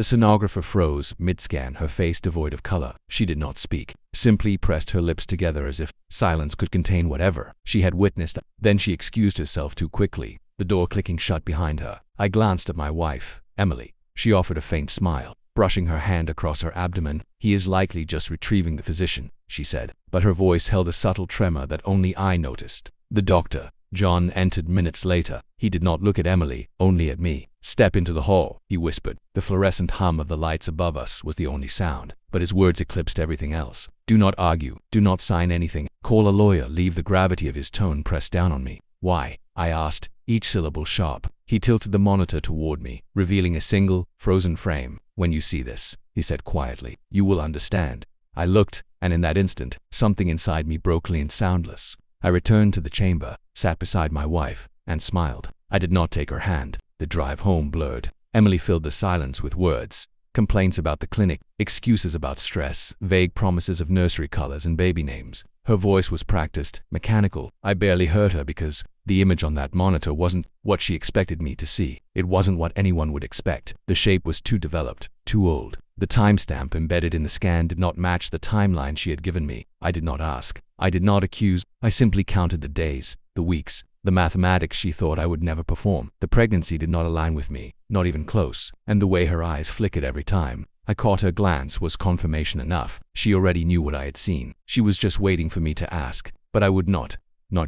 The sonographer froze mid-scan, her face devoid of color. She did not speak, simply pressed her lips together as if silence could contain whatever she had witnessed. Then she excused herself too quickly, the door clicking shut behind her. I glanced at my wife, Emily. She offered a faint smile, brushing her hand across her abdomen. "He is likely just retrieving the physician," she said, but her voice held a subtle tremor that only I noticed. The doctor, John, entered minutes later. He did not look at Emily, only at me. "Step into the hall," he whispered. The fluorescent hum of the lights above us was the only sound, but his words eclipsed everything else. "Do not argue. Do not sign anything. Call a lawyer." Leave. The gravity of his tone pressed down on me. "Why?" I asked, each syllable sharp. He tilted the monitor toward me, revealing a single, frozen frame. "When you see this," he said quietly, "you will understand." I looked, and in that instant, something inside me broke clean, soundless. I returned to the chamber, sat beside my wife, and smiled. I did not take her hand. The drive home blurred. Emily filled the silence with words. Complaints about the clinic, excuses about stress, vague promises of nursery colors and baby names. Her voice was practiced, mechanical. I barely heard her because the image on that monitor wasn't what she expected me to see. It wasn't what anyone would expect. The shape was too developed, too old. The timestamp embedded in the scan did not match the timeline she had given me. I did not ask. I did not accuse. I simply counted the days, the weeks, the mathematics she thought I would never perform. The pregnancy did not align with me, not even close, and the way her eyes flickered every time I caught her glance was confirmation enough. She already knew what I had seen. She was just waiting for me to ask, but I would not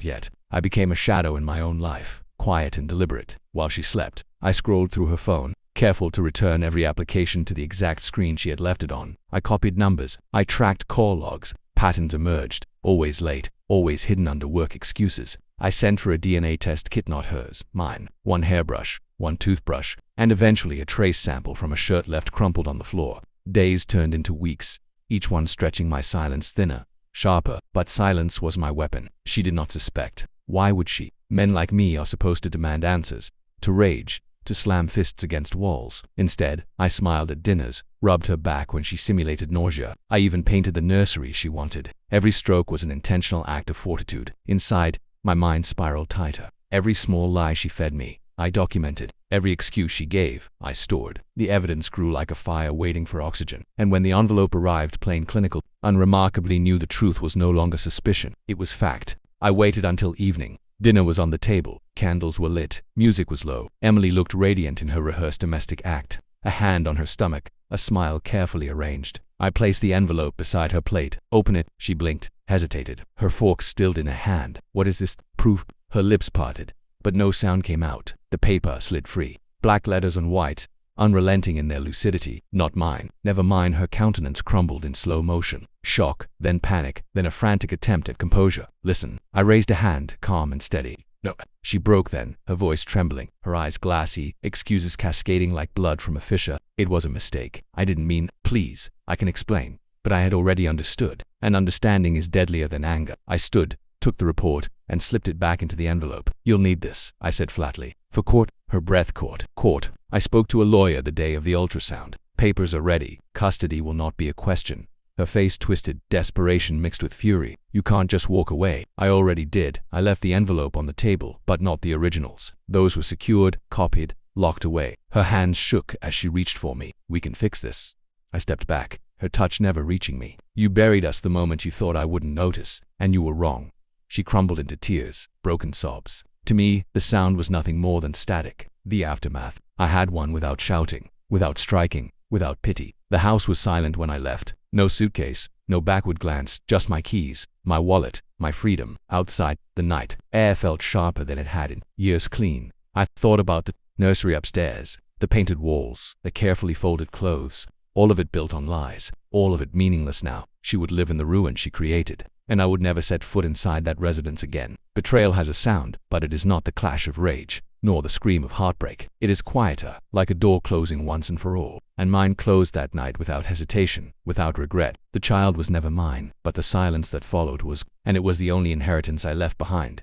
yet. I became a shadow in my own life, quiet and deliberate. While she slept, I scrolled through her phone, careful to return every application to the exact screen she had left it on. I copied numbers. I tracked call logs. Patterns emerged. Always late, always hidden under work excuses. I sent for a DNA test kit, not hers, mine. One hairbrush, one toothbrush, and eventually a trace sample from a shirt left crumpled on the floor. Days turned into weeks, each one stretching my silence thinner, sharper. But silence was my weapon. She did not suspect. Why would she? Men like me are supposed to demand answers, to rage, to slam fists against walls. Instead, I smiled at dinners, rubbed her back when she simulated nausea. I even painted the nursery she wanted. Every stroke was an intentional act of fortitude. Inside, my mind spiraled tighter. Every small lie she fed me, I documented. Every excuse she gave, I stored. The evidence grew like a fire waiting for oxygen. And when the envelope arrived, plain, clinical, unremarkably new, the truth was no longer suspicion. It was fact. I waited until evening. Dinner was on the table. Candles were lit. Music was low. Emily looked radiant in her rehearsed domestic act. A hand on her stomach, a smile carefully arranged. I placed the envelope beside her plate. "Open it." She blinked, hesitated, her fork stilled in her hand. "What is this? Proof?" Her lips parted, but no sound came out. The paper slid free. Black letters on white, unrelenting in their lucidity. "Not mine." "Never mind." Her countenance crumbled in slow motion. Shock, then panic, then a frantic attempt at composure. "Listen." I raised a hand, calm and steady. "No." She broke then, her voice trembling, her eyes glassy, excuses cascading like blood from a fissure. "It was a mistake. I didn't mean." "Please, I can explain." But I had already understood, and understanding is deadlier than anger. I stood, took the report, and slipped it back into the envelope. "You'll need this," I said flatly. "For court." Her breath caught. "Court. I spoke to a lawyer the day of the ultrasound. Papers are ready. Custody will not be a question." Her face twisted, desperation mixed with fury. "You can't just walk away." "I already did." I left the envelope on the table, but not the originals. Those were secured, copied, locked away. Her hands shook as she reached for me. "We can fix this." I stepped back, her touch never reaching me. "You buried us the moment you thought I wouldn't notice, and you were wrong." She crumbled into tears, broken sobs. To me, the sound was nothing more than static. The aftermath. I had one without shouting, without striking, without pity. The house was silent when I left. No suitcase, no backward glance, just my keys, my wallet, my freedom. Outside, the night air felt sharper than it had in years. Clean. I thought about the nursery upstairs, the painted walls, the carefully folded clothes. All of it built on lies, all of it meaningless now. She would live in the ruin she created, and I would never set foot inside that residence again. Betrayal has a sound, but it is not the clash of rage, nor the scream of heartbreak. It is quieter, like a door closing once and for all. And mine closed that night without hesitation, without regret. The child was never mine, but the silence that followed was, and it was the only inheritance I left behind.